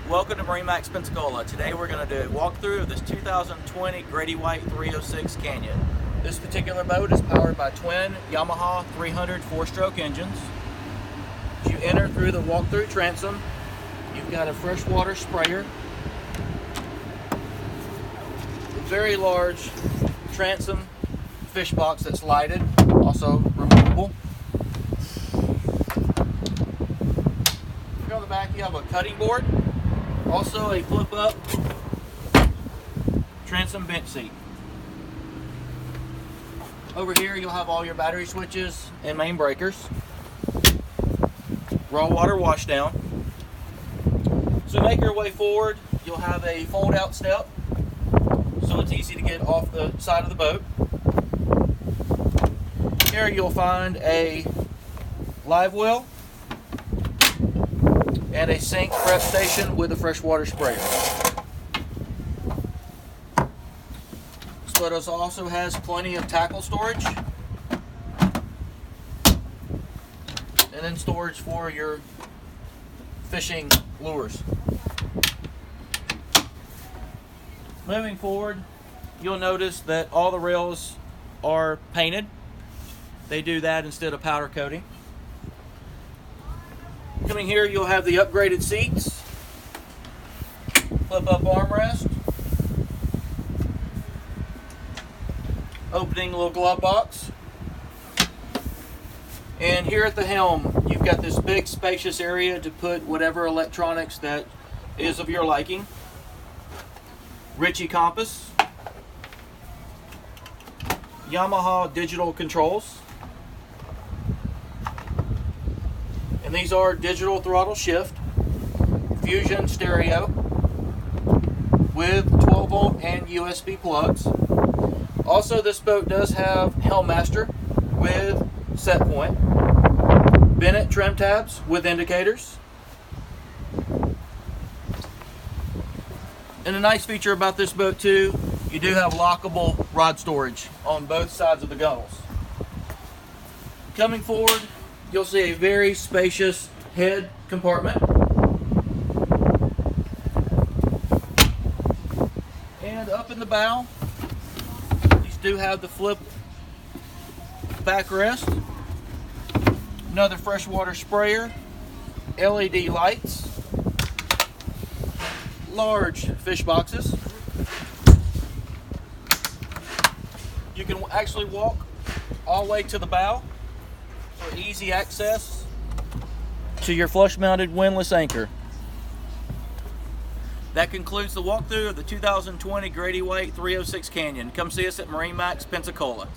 Welcome to MarineMax Pensacola. Today we're going to do a walkthrough of this 2020 Grady-White 306 Canyon. This particular boat is powered by twin Yamaha 300 four-stroke engines. As you enter through the walkthrough transom, you've got a freshwater sprayer, a very large transom fish box that's lighted, also removable. Here on the back you have a cutting board, also a flip-up transom bench seat. Over here you'll have all your battery switches and main breakers. Raw water washdown. So make your way forward, you'll have a fold-out step, so it's easy to get off the side of the boat. Here you'll find a live well and a sink prep station with a freshwater sprayer. This boat also has plenty of tackle storage and then storage for your fishing lures. Moving forward, you'll notice that all the rails are painted. They do that instead of powder coating. Coming here, you'll have the upgraded seats, flip-up armrest, opening little glove box, and here at the helm, you've got this big spacious area to put whatever electronics that is of your liking. Ritchie compass, Yamaha digital controls, and these are digital throttle shift, fusion stereo with 12 volt and USB plugs. Also, this boat does have Helmmaster with set point, Bennett trim tabs with indicators. And a nice feature about this boat too, you do have lockable rod storage on both sides of the gunnels. Coming forward, you'll see a very spacious head compartment. And up in the bow, these do have the flip backrest, another freshwater sprayer, LED lights, large fish boxes. You can actually walk all the way to the bow for easy access to your flush-mounted windlass anchor. That concludes the walkthrough of the 2020 Grady-White 306 Canyon. Come see us at MarineMax Pensacola.